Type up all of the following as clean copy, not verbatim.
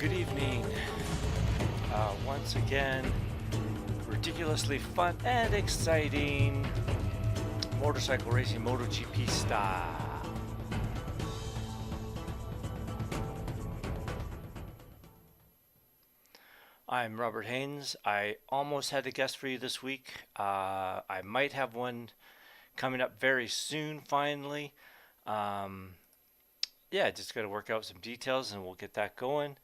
Good evening. Once again, ridiculously fun and exciting motorcycle racing MotoGP style. I'm Robert Haynes. I almost had a guest for you this week. I might have one coming up very soon, finally. Um, yeah, just got to work out some details and we'll get that going.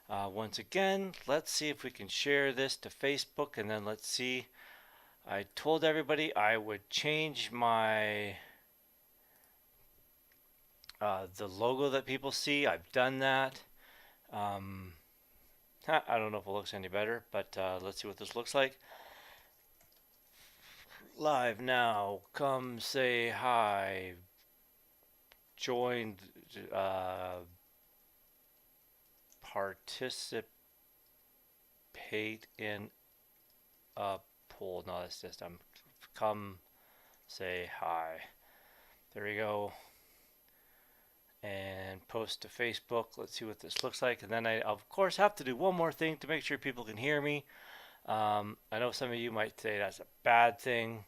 Once again, let's see if we can share this to Facebook and then let's see. I told everybody I would change my the logo that people see. I've done that. Um, I don't know if it looks any better, but let's see what this looks like. Live now. Come say hi. Join. Participate in a poll. No, that's just come say hi. There we go. And post to Facebook. Let's see what this looks like. And then I, of course, have to do one more thing to make sure people can hear me. I know some of you might say that's a bad thing,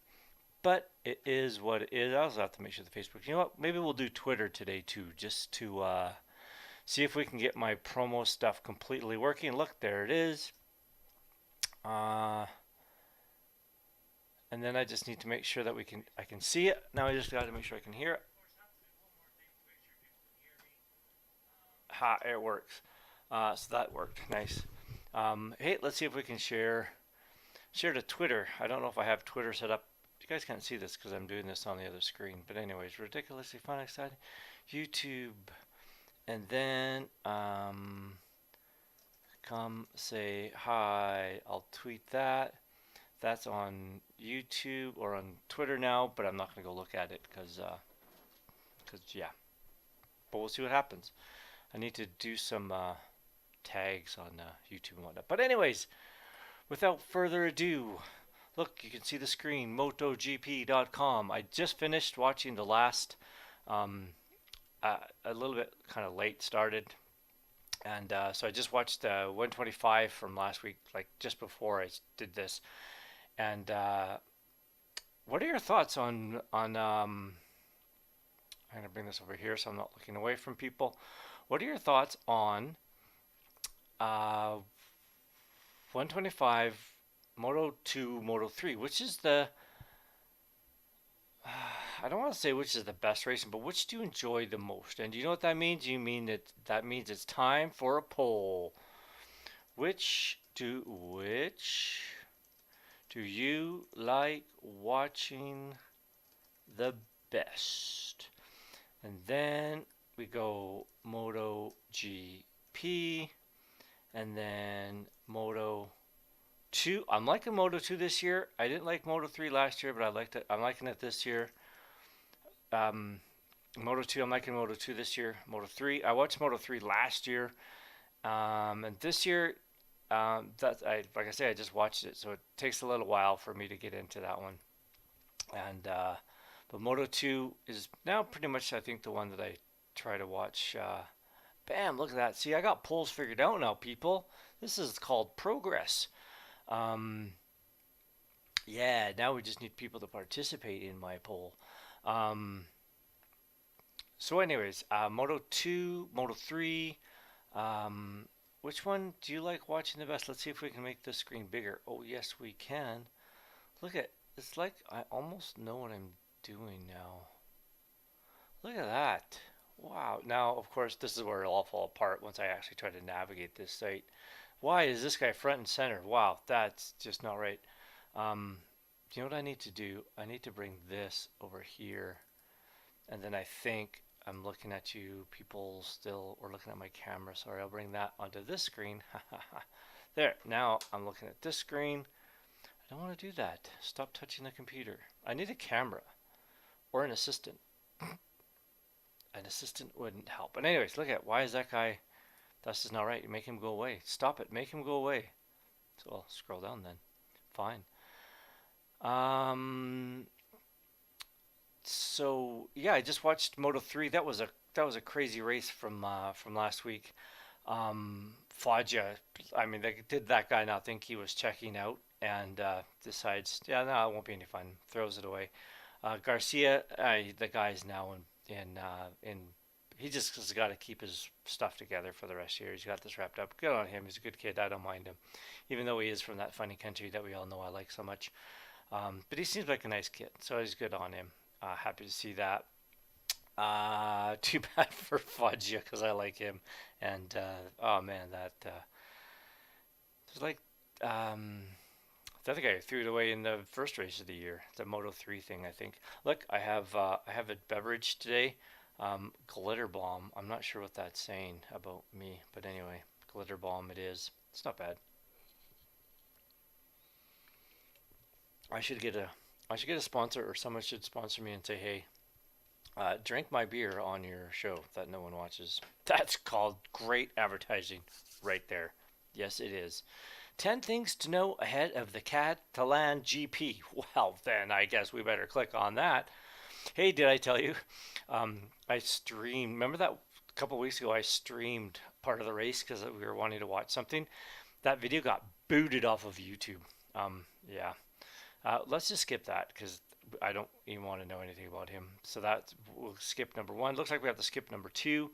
but it is what it is. I also have to make sure the Facebook. You know what? Maybe we'll do Twitter today too, just to see if we can get my promo stuff completely working. Look, there it is. And then I just need to make sure that I can see it. Now I just got to make sure I can hear it. Ha, it works. So that worked. Nice. Hey, let's see if we can share to Twitter. I don't know if I have Twitter set up. You guys can't see this because I'm doing this on the other screen. But anyways, ridiculously fun, exciting. YouTube. And then come say hi. I'll tweet that. That's on YouTube or on Twitter now, but I'm not going to go look at it because yeah. But we'll see what happens. I need to do some tags on YouTube and whatnot. But anyways, without further ado, look, you can see the screen, MotoGP.com. I just finished watching the last, a little bit kind of late started. And so I just watched 125 from last week, like just before I did this. And what are your thoughts on I'm going to bring this over here so I'm not looking away from people. What are your thoughts on 125 Moto 2, Moto 3, which is the I don't want to say which is the best racing, but which do you enjoy the most? And do you know what that means? You mean that means it's time for a poll. Which do you like watching the best? And then we go Moto GP and then Moto 2. I'm liking Moto 2 this year. I didn't like Moto 3 last year, but I liked it. I'm liking it this year. Moto 2, I'm liking Moto 2 this year. Moto 3, I watched Moto 3 last year. And this year, like I say, I just watched it, so it takes a little while for me to get into that one. And but Moto 2 is now pretty much, I think, the one that I try to watch. Bam! Look at that. See, I got polls figured out now, people. This is called progress. Yeah, now we just need people to participate in my poll. So anyways, Moto 2, Moto 3. Which one do you like watching the best? Let's see if we can make this screen bigger. Oh, yes, we can. Look at, it's like I almost know what I'm doing now. Look at that. Wow. Now, of course, this is where it'll all fall apart once I actually try to navigate this site. Why is this guy front and center? Wow, that's just not right. Do you know what I need to do? I need to bring this over here. And then I think I'm looking at you people still, or looking at my camera. Sorry, I'll bring that onto this screen. There, now I'm looking at this screen. I don't want to do that. Stop touching the computer. I need a camera or an assistant. An assistant wouldn't help. But anyways, look at, why is that guy, that's just not right. Make him go away. Stop it. Make him go away. So I'll scroll down then. Fine. So yeah, I just watched Moto 3. That was a crazy race from last week. Foggia, I mean, they did that guy not think he was checking out and decides, yeah, no, it won't be any fun. Throws it away. Garcia, the guy's now in. He just has got to keep his stuff together for the rest of the year. He's got this wrapped up. Good on him. He's a good kid. I don't mind him, even though he is from that funny country that we all know I like so much. But he seems like a nice kid, so he's good on him. Happy to see that. Too bad for Foggia because I like him. And oh man, that it's like um, the other guy threw it away in the first race of the year, the Moto 3 thing, I think. Look, I have a beverage today, glitter bomb. I'm not sure what that's saying about me, but anyway, glitter bomb it is. It's not bad. I should get a I should get a sponsor, or someone should sponsor me and say, hey, drink my beer on your show that no one watches. That's called great advertising right there. Yes, it is. 10 things to know ahead of the Catalan GP. Well, then I guess we better click on that. Hey, did I tell you? I streamed. Remember that a couple weeks ago I streamed part of the race because we were wanting to watch something? That video got booted off of YouTube. Yeah. Let's just skip that because I don't even want to know anything about him. So that we'll skip number one. Looks like we have to skip number two.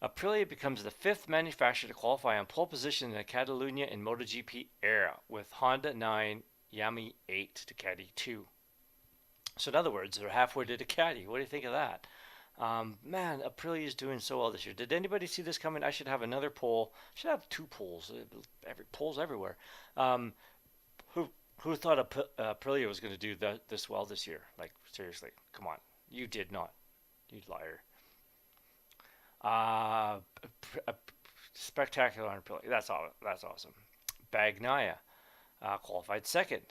Aprilia becomes the fifth manufacturer to qualify on pole position in the Catalunya in MotoGP era, with Honda 9, Yami 8, Ducati 2. So in other words, they're halfway to Ducati. What do you think of that? Man, Aprilia is doing so well this year. Did anybody see this coming? I should have another pole. I should have two poles. Poles everywhere. Um, who who thought Aprilia was going to do this well this year? Like seriously, come on, you did not, you liar. Uh, Spectacular on Aprilia. That's all. That's awesome. Bagnaia qualified second.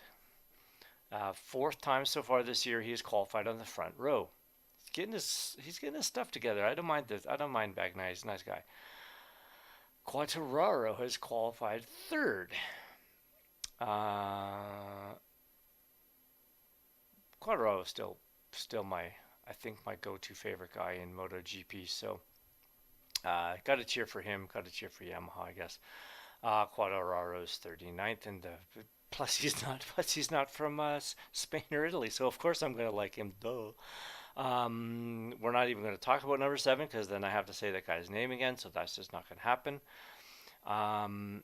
Fourth time so far this year he has qualified on the front row. He's getting his stuff together. I don't mind this. I don't mind Bagnaia. He's a nice guy. Quartararo has qualified third. Uh, Quartararo is still my I think my go-to favorite guy in MotoGP. So got to cheer for him. Got to cheer for Yamaha, I guess. Quartararo's 39th, and plus he's not from Spain or Italy, so of course I'm gonna like him. Duh. We're not even gonna talk about number seven because then I have to say that guy's name again, so that's just not gonna happen. Um,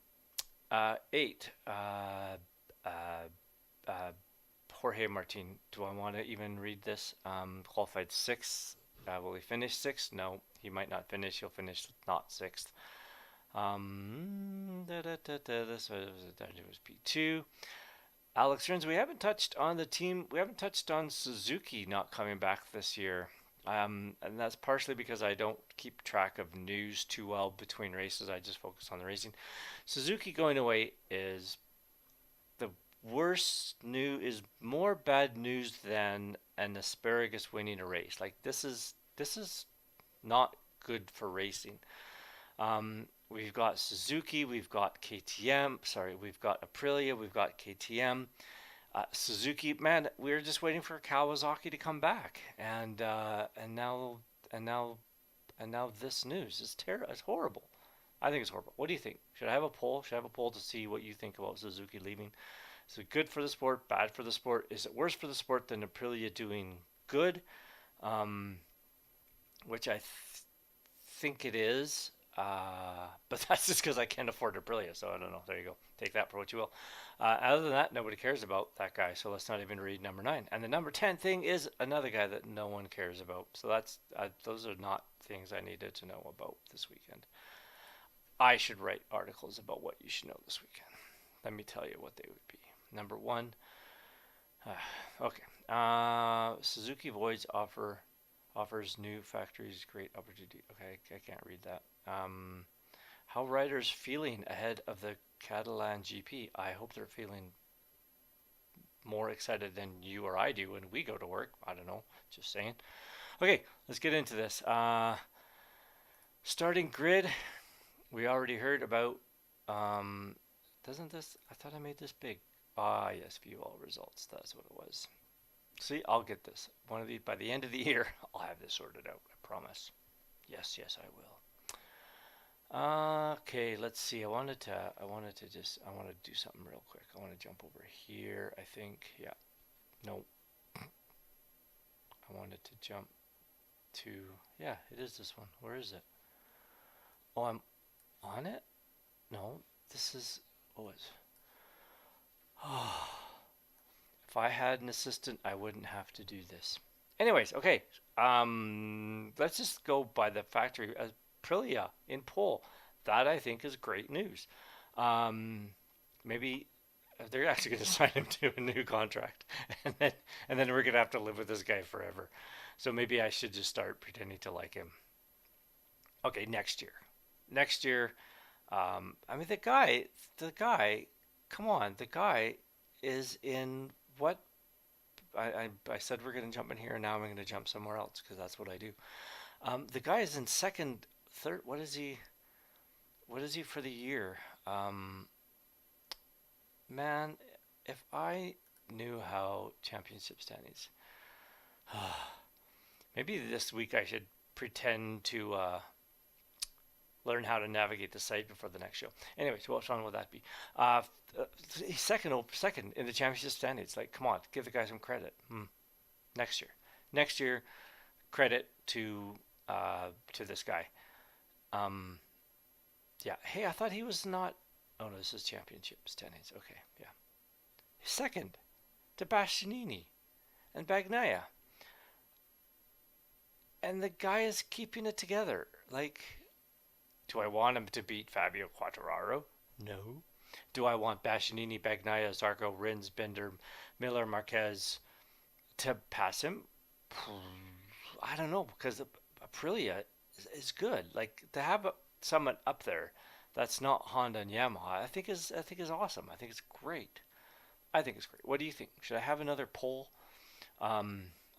eight. Uh, uh, Jorge Martin. Do I want to even read this? Qualified sixth. Will he finish sixth? No, he might not finish. He'll finish not sixth. This was P2. Alex Rins, we haven't touched on the team. We haven't touched on Suzuki not coming back this year. And that's partially because I don't keep track of news too well between races. I just focus on the racing. Suzuki going away is the worst news, is more bad news than an asparagus winning a race. Like this is not good for racing. We've got Suzuki, we've got KTM, sorry, we've got Aprilia, we've got KTM. Suzuki, man, we were just waiting for Kawasaki to come back, and now and now this news is terrible. It's horrible. I think it's horrible. What do you think? Should I have a poll? Should I have a poll to see what you think about Suzuki leaving? Is it good for the sport? Bad for the sport? Is it worse for the sport than Aprilia doing good? Um, which I think it is. But that's just because I can't afford Aprilia, so I don't know. There you go. Take that for what you will. Other than that, nobody cares about that guy, so let's not even read number 9. And the number 10 thing is another guy that no one cares about. So that's those are not things I needed to know about this weekend. I should write articles about what you should know this weekend. Let me tell you what they would be. Number 1. Okay. Suzuki voids offers new factories great opportunity. Okay, I can't read that. How riders feeling ahead of the Catalan GP? I hope they're feeling more excited than you or I do when we go to work. I don't know, just saying. Okay, let's get into this. Starting grid, we already heard about. Doesn't this? I thought I made this big. Ah, yes, view all results. That's what it was. See, I'll get this. One of these by the end of the year. I'll have this sorted out. I promise. Yes, I will. Okay, let's see. I want to do something real quick. I want to jump over here, I think. Yeah. No, I wanted to jump to, yeah, it is this one. Where is it? Oh, I'm on it? No, this is, oh, it's, if I had an assistant, I wouldn't have to do this. Anyways, okay. Let's just go by the factory. Aprilia in pole. That I think is great news. Um, maybe they're actually going to sign him to a new contract, and then we're going to have to live with this guy forever. So maybe I should just start pretending to like him. Okay, next year. Next year, I mean the guy, come on, the guy is in what I said we're going to jump in here, and now I'm going to jump somewhere else because that's what I do. The guy is in second, third. What is he? What is he for the year? Um, Man, if I knew how championship standings, maybe this week I should pretend to learn how to navigate the site before the next show. Anyways, what fun would that be? Uh, second in the championship standings. Like, come on, give the guy some credit. Next year, next year, credit to this guy. Um, yeah. Hey, I thought he was not. Oh no, this is championship standings. Okay, yeah. Second to Bastianini and Bagnaia, and the guy is keeping it together. Like, do I want him to beat Fabio Quartararo? No. Do I want Bastianini, Bagnaia, Zarco, Rins, Bender, Miller, Marquez to pass him? I don't know because Aprilia is good. Like to have someone up there that's not Honda and Yamaha, I think is awesome. I think it's great. I think it's great. What do you think? Should I have another poll? I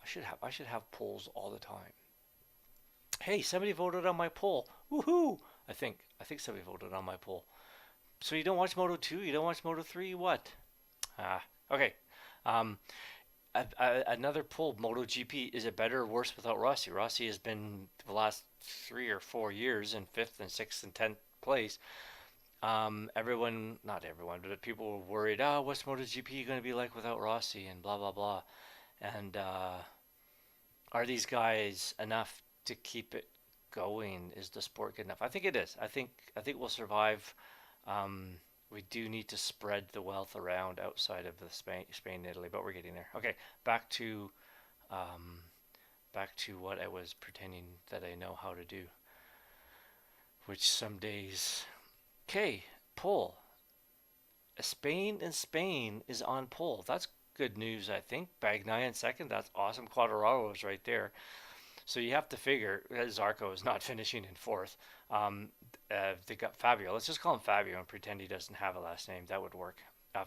should have polls all the time. Hey, somebody voted on my poll. Woohoo! I think somebody voted on my poll. So you don't watch Moto 2? You don't watch Moto 3? What? Okay. Um, Another poll, MotoGP, is it better or worse without Rossi? Rossi has been the last 3 or 4 years in fifth and sixth and 10th place. Everyone, not everyone, but people were worried, oh, what's MotoGP going to be like without Rossi and blah, blah, blah. And are these guys enough to keep it going? Is the sport good enough? I think it is. I think we'll survive. Um, we do need to spread the wealth around outside of the Spain, and Italy, but we're getting there. Okay, back to um, back to what I was pretending that I know how to do, which some days. Okay, pole. Spain is on pole. That's good news, I think. Bagnaia in second. That's awesome. Quadraro is right there. So you have to figure Zarco is not finishing in fourth. Um, they got Fabio. Let's just call him Fabio and pretend he doesn't have a last name. That would work.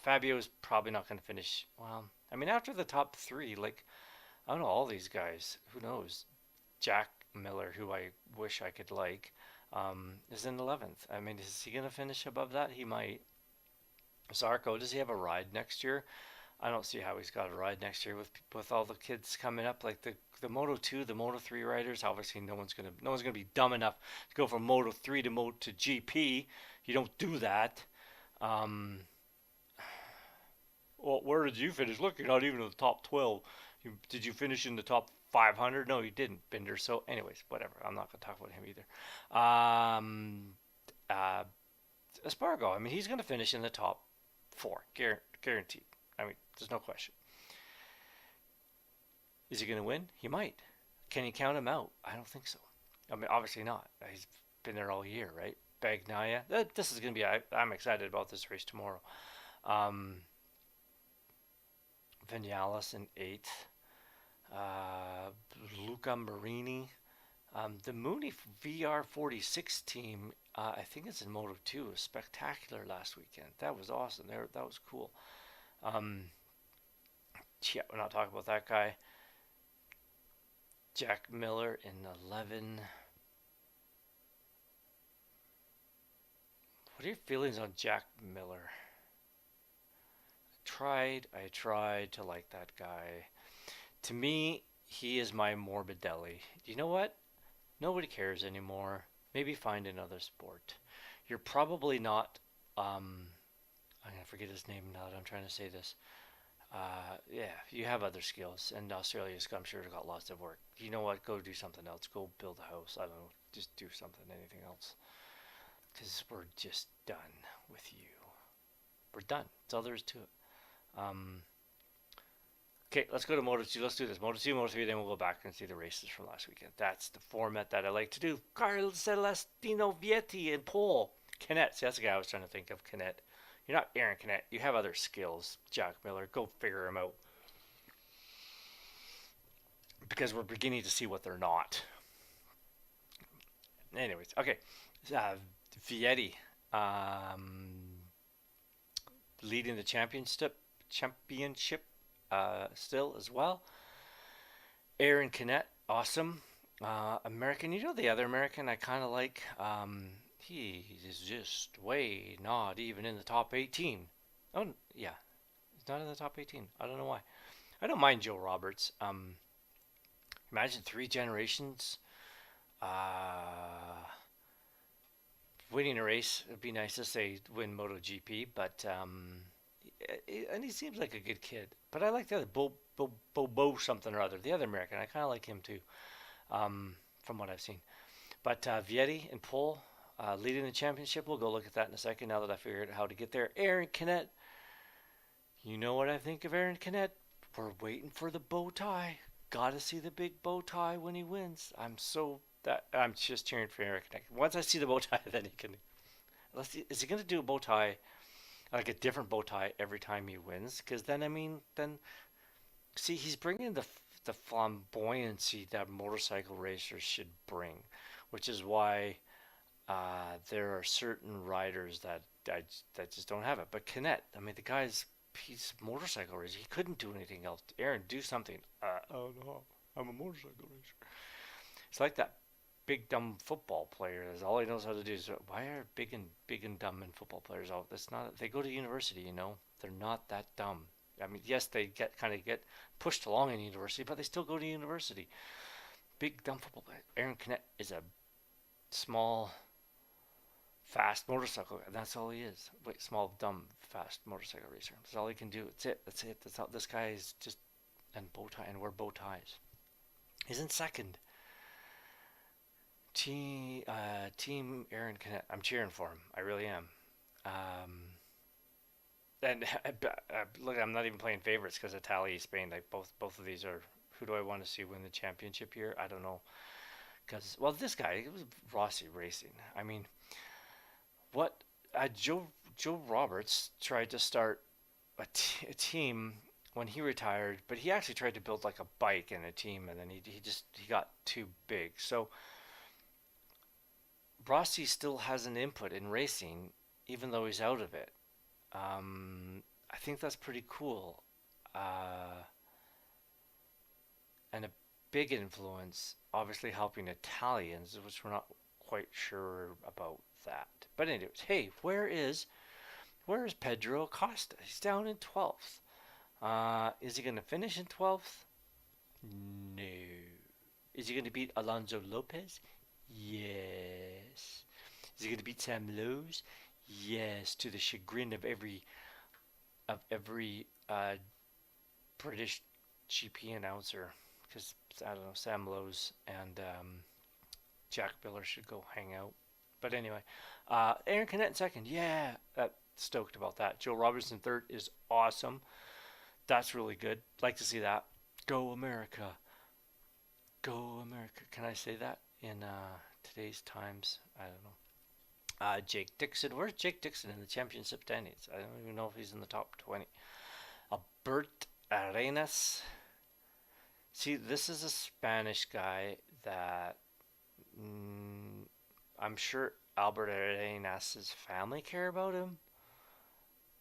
Fabio is probably not going to finish. Well, I mean, after the top three, like, I don't know, all these guys. Who knows? Jack Miller, who I wish I could like, is in 11th. I mean, is he going to finish above that? He might. Zarco, does he have a ride next year? I don't see how he's got a ride next year with all the kids coming up, like the Moto 2, the Moto 3 riders. Obviously, no one's gonna be dumb enough to go from Moto 3 to Moto to GP. You don't do that. Um, well, where did you finish? Look, you're not even in the top 12. Did you finish in the top 500? No, you didn't, Binder. So, anyways, whatever. I'm not gonna talk about him either. Uh, Espargo. I mean, he's gonna finish in the top four, guaranteed. I mean, there's no question. Is he going to win? He might. Can you count him out? I don't think so. I mean, obviously not. He's been there all year, right? Bagnaia. This is going to be. I'm excited about this race tomorrow. Um, Vinales in eighth. Uh, Luca Marini. The Mooney VR46 team. I think it's in Moto 2. Was spectacular last weekend. That was awesome. That was cool. Um, yeah, we're not talking about that guy. Jack Miller in 11. What are your feelings on Jack Miller? I tried to like that guy. To me, he is my Morbidelli. You know what? Nobody cares anymore. Maybe find another sport. You're probably not. I'm gonna forget his name now that I'm trying to say this. Yeah, you have other skills, and Australia's, I'm sure, got lots of work. You know what? Go do something else. Go build a house. I don't know. Just do something, anything else. Because we're just done with you. We're done. That's all there is to it. Um, okay, let's go to Moto 2. Let's do this. Moto 2, Moto 3, then we'll go back and see the races from last weekend. That's the format that I like to do. Carl Celestino Vietti and Paul Canet. See, that's the guy I was trying to think of, Canet. You're not Aaron Canet. You have other skills, Jack Miller. Go figure them out. Because we're beginning to see what they're not. Anyways, okay. Uh, Vietti leading the championship still as well. Aaron Canet, awesome. American, you know the other American I kind of like? He is just way not even in the top 18. Oh, yeah. He's not in the top 18. I don't know why. I don't mind Joe Roberts. Imagine 3 generations winning a race. It'd be nice to say win MotoGP, but and he seems like a good kid. But I like the other Bo something or other, the other American. I kind of like him too, from what I've seen. But Vietti and Pole leading the championship. We'll go look at that in a second. Now that I figured out how to get there, Aaron Canet. You know what I think of Aaron Canet? We're waiting for the bow tie. Gotta see the big bow tie when he wins. I'm just cheering for Aaron Canet. Once I see the bow tie, then he can. Let's see, is he gonna do a bow tie, like a different bow tie every time he wins? Because then then see, he's bringing the flamboyancy that motorcycle racers should bring, which is why there are certain riders that just don't have it. But Canet, I mean, the guy's he's a motorcycle racer. He couldn't do anything else. Aaron, do something. Oh no, I'm a motorcycle racer. It's like that big dumb football player. That's all he knows how to do. Is why are big and dumb and football players out? That's not. They go to university, you know. They're not that dumb. I mean, yes, they get pushed along in university, but they still go to university. Big dumb football player. Aaron Canet is a small, fast motorcycle, and that's all he is. Wait, small, dumb, fast motorcycle racer. That's all he can do. That's it. That's it. That's all. This guy is just and bow tie and wear bow ties. He's in second. Team Aaron Canet. I'm cheering for him. I really am. Um, and look, I'm not even playing favorites because Italy, Spain, like both of these are. Who do I want to see win the championship here? I don't know. Because well, this guy it was Rossi Racing. I mean, what Joe Roberts tried to start a team when he retired, but he actually tried to build like a bike and a team, and then he got too big. So Rossi still has an input in racing, even though he's out of it. I think that's pretty cool, and a big influence, obviously helping Italians, which we're not quite sure about that. But anyways, hey, where is Pedro Acosta? He's down in 12th. Is he going to finish in 12th? No. Is he going to beat Alonso Lopez? Yes. Is he going to beat Sam Lowe's? Yes, to the chagrin of every British GP announcer, because I don't know, Sam Lowe's and Jack Miller should go hang out. But anyway, Aaron Canet in second. Yeah, stoked about that. Joe Robertson third is awesome. That's really good. Like to see that. Go America. Go America. Can I say that in today's times? I don't know. Jake Dixon. Where's Jake Dixon in the championship standings? I don't even know if he's in the top 20. Bert Arenas. See, this is a Spanish guy that I'm sure Albert Arenas' family care about him.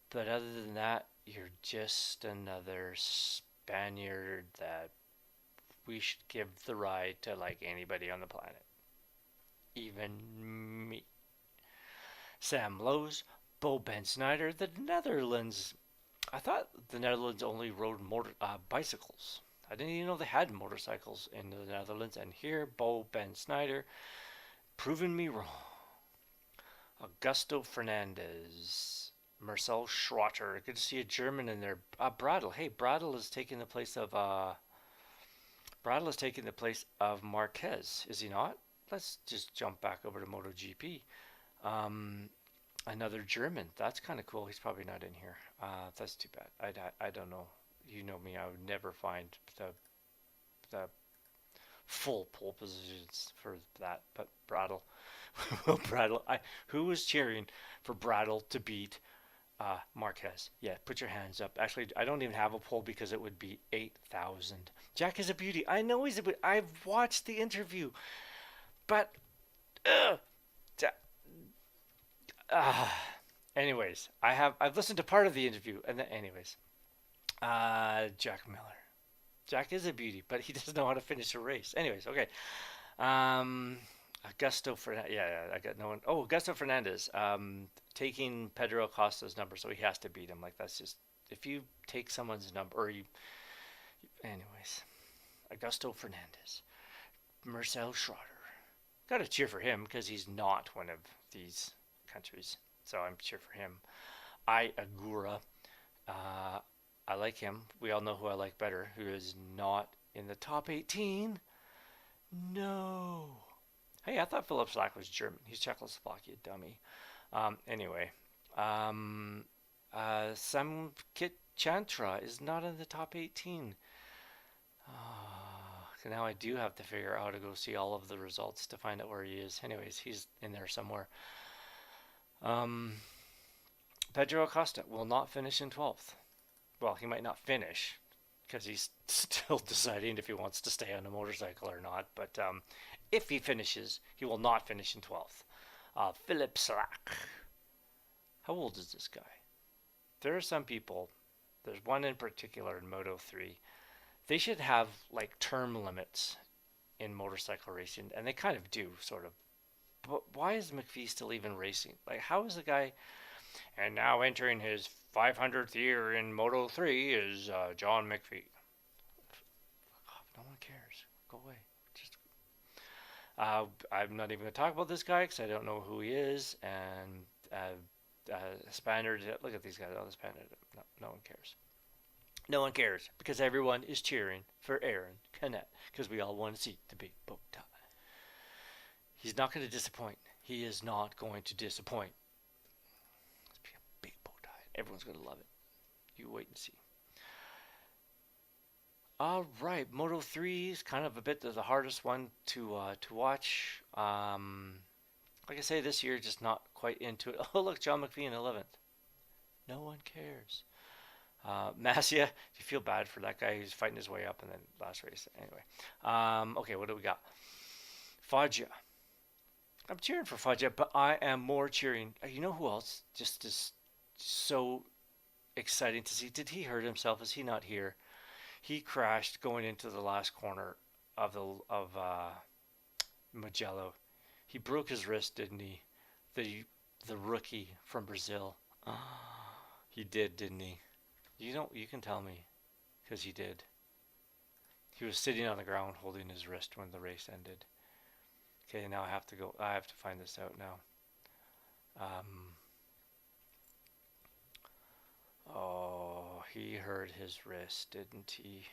But other than that, you're just another Spaniard that we should give the ride to like anybody on the planet. Even me. Sam Lowe's, Bo Ben Snyder, the Netherlands. I thought the Netherlands only rode bicycles. I didn't even know they had motorcycles in the Netherlands. And here, Bo Ben Snyder Proven me wrong. Augusto Fernandez. Marcel Schrotter. Good to see a German in there. Bradl. Hey, Bradl is taking the place of Marquez, is he not? Let's just jump back over to MotoGP. Um, Another German. That's kind of cool. He's probably not in here. That's too bad. I don't know. You know me. I would never find the full pole positions for that. But Bradl, Bradl. Who was cheering for Bradl to beat Marquez? Yeah, put your hands up. Actually, I don't even have a poll because it would be 8,000. Jack is a beauty. I know he's a beauty. I've watched the interview, but uh, uh, anyways, I've listened to part of the interview, and then anyways, Jack Miller. Jack is a beauty, but he doesn't know how to finish a race. Anyways, okay. Um, Augusto Fernandez. Yeah, I got no one. Oh, Augusto Fernandez. Taking Pedro Acosta's number, so he has to beat him. Like that's just if you take someone's number, or you. Anyways, Augusto Fernandez, Marcel Schrotter. Got to cheer for him because he's not one of these countries, so I'm cheer for him. I Agura. Uh, I like him. We all know who I like better, who is not in the top 18. No. Hey, I thought Philip Slack was German. He's Czechoslovakia, dummy. Anyway, Samkit Chantra is not in the top 18. So now I do have to figure out how to go see all of the results to find out where he is. Anyways, he's in there somewhere. Um, Pedro Acosta will not finish in 12th. Well, he might not finish because he's still deciding if he wants to stay on a motorcycle or not. But if he finishes, he will not finish in 12th. Philip Slack. How old is this guy? There are some people, there's one in particular in Moto 3. They should have like term limits in motorcycle racing, and they kind of do, sort of. But why is McPhee still even racing? Like, how is the guy? And now entering his 500th year in Moto 3 is John McPhee. Oh, no one cares. Go away. Just. I'm not even going to talk about this guy because I don't know who he is. And Spaniard. Look at these guys. Oh, the Spaniard. No one cares. No one cares because everyone is cheering for Aaron Canet because we all want to see the big bow tie. He's not going to disappoint. He is not going to disappoint. It's be a big bow tie. Everyone's going to love it. You wait and see. All right, Moto 3 is kind of a bit of the hardest one to watch. Like I say, this year just not quite into it. Oh, look, John McPhee in 11th. No one cares. Masia, you feel bad for that guy who's fighting his way up in the last race. Anyway, okay, what do we got? Foggia. I'm cheering for Foggia, but I am more cheering. You know who else just is so exciting to see? Did he hurt himself? Is he not here? He crashed going into the last corner of Mugello. He broke his wrist, didn't he? The rookie from Brazil. He didn't he? You can tell me, because he did. He was sitting on the ground holding his wrist when the race ended. Okay, now I have to go. I have to find this out now. Oh, he hurt his wrist, didn't he?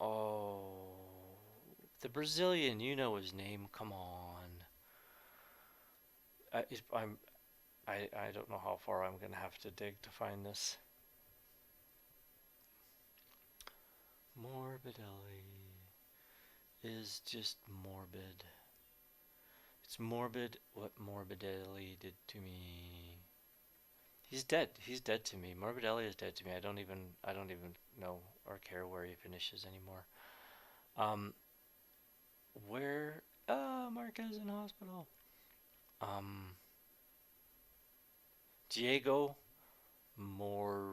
Oh, the Brazilian. You know his name. Come on. I don't know how far I'm gonna have to dig to find this. Morbidelli is just morbid. It's morbid what Morbidelli did to me. He's dead. He's dead to me. Morbidelli is dead to me. I don't even know or care where he finishes anymore. Where Marquez in hospital. Diego more.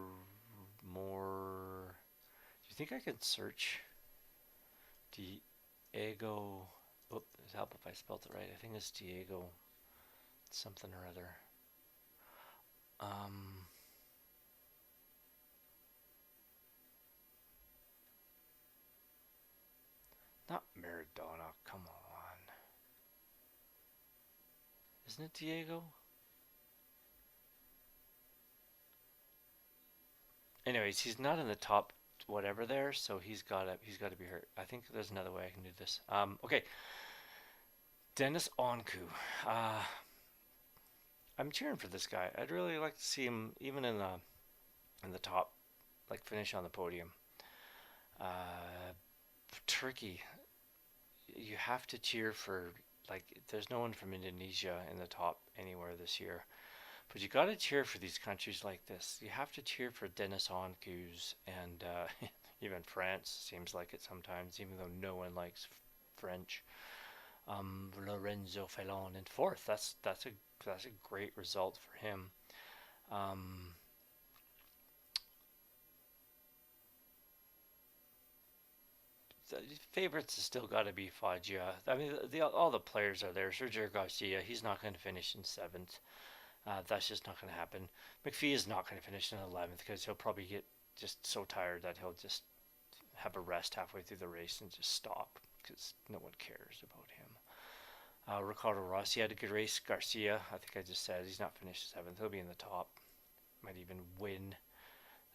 Do you think I can search Diego? Oh, it'd help if I spelled it right. I think it's Diego something or other. Not Maradona. Come on. Isn't it Diego? Anyways, he's not in the top whatever there, so he's gotta be hurt. I think there's another way I can do this. Okay, Dennis Onku. Uh, I'm cheering for this guy. I'd really like to see him even in the top, like finish on the podium. Uh, Turkey. You have to cheer for, like, there's no one from Indonesia in the top anywhere this year. But you got to cheer for these countries like this. You have to cheer for Denis Onkus and even France seems like it sometimes, even though no one likes French. Lorenzo Felon in fourth. That's a great result for him. Um, the favorites has still got to be Foggia. I mean, all the players are there. Sergio Garcia, he's not going to finish in seventh. That's just not going to happen. McPhee is not going to finish in 11th because he'll probably get just so tired that he'll just have a rest halfway through the race and just stop because no one cares about him. Ricardo Rossi had a good race. Garcia, I think I just said, he's not finished 7th. He'll be in the top. Might even win.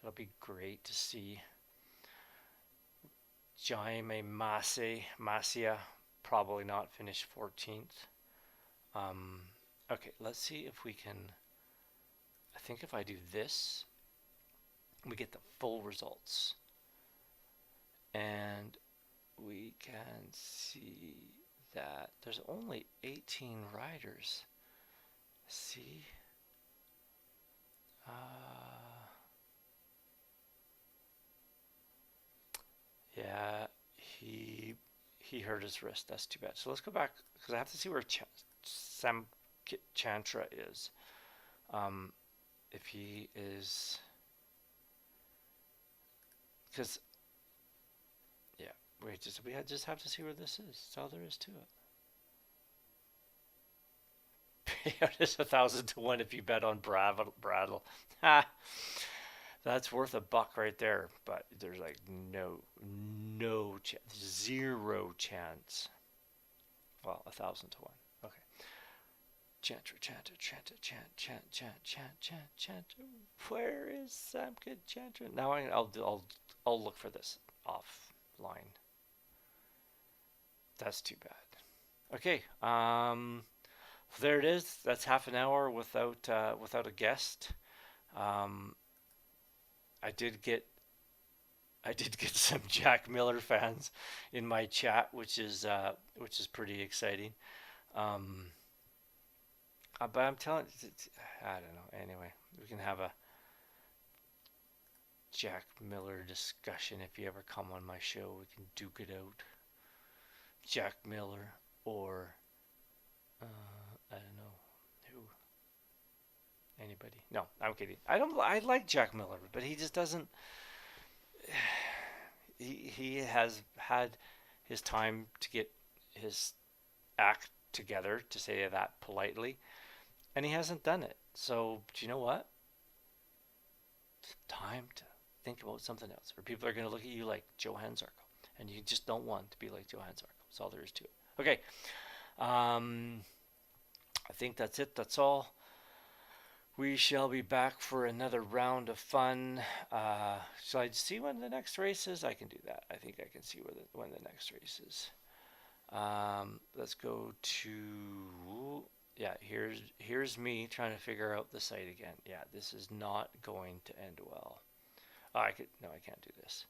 That'll be great to see. Jaime Masia, probably not finish 14th. Okay, let's see if we can. I think if I do this, we get the full results. And we can see that there's only 18 riders. See? Yeah, he hurt his wrist. That's too bad. So let's go back because I have to see where Sam Chantra is. If he is, because yeah, we just have to see where this is. That's all there is to it. Payout is 1,000 to 1 if you bet on Bradle. Ha! That's worth $1 right there. But there's like no chance, zero chance. Well, 1,000 to 1. Okay. Chant. Where is Samkid Chantra? Now I'll look for this offline. That's too bad. Okay. There it is. That's half an hour without a guest. Um, I did get some Jack Miller fans in my chat, which is pretty exciting. Um, but I'm telling, I don't know. Anyway, we can have a Jack Miller discussion if you ever come on my show. We can duke it out. Jack Miller or I don't know who. Anybody? No, I'm kidding. I like Jack Miller, but he just doesn't. He has had his time to get his act together, to say that politely, and he hasn't done it. So, do you know what? It's time to think about something else. Or people are going to look at you like Joe Hansarko, and you just don't want to be like Joe Hansarko. That's all there is to it. Okay. I think that's it. That's all. We shall be back for another round of fun. Shall I see when the next race is? I can do that. I think I can see when the next race is. Let's go to, yeah, here's me trying to figure out the site again. Yeah, this is not going to end well. Oh, I can't do this.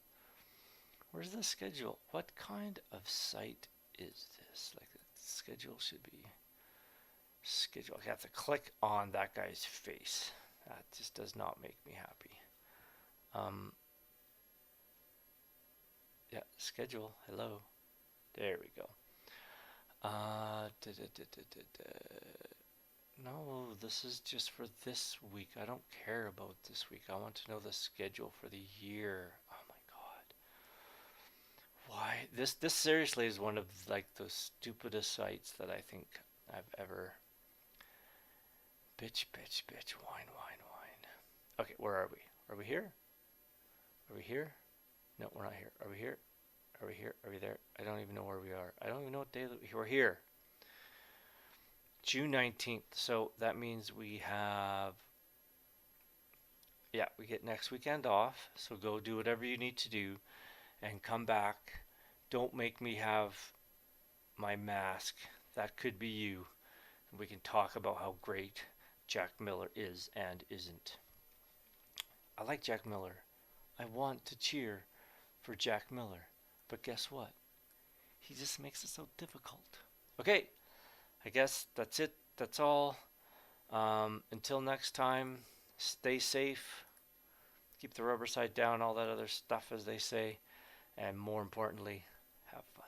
Where's the schedule? What kind of site is this? Like, the schedule should be schedule. I have to click on that guy's face. That just does not make me happy. Yeah, schedule. Hello. There we go. No, this is just for this week. I don't care about this week. I want to know the schedule for the year. Oh my god. Why? This seriously is one of like the stupidest sites that I think I've ever. Bitch, whine. Okay, where are we? Are we here? Are we here? No, we're not here. Are we here? Are we here? Are we there? I don't even know where we are. I don't even know what day we're here. June 19th. So that means we have, yeah, we get next weekend off. So go do whatever you need to do and come back. Don't make me have my mask. That could be you. We can talk about how great Jack Miller is and isn't. I like Jack Miller. I want to cheer for Jack Miller. But guess what? He just makes it so difficult. Okay, I guess that's it. That's all. Until next time, stay safe. Keep the rubber side down, all that other stuff, as they say. And more importantly, have fun.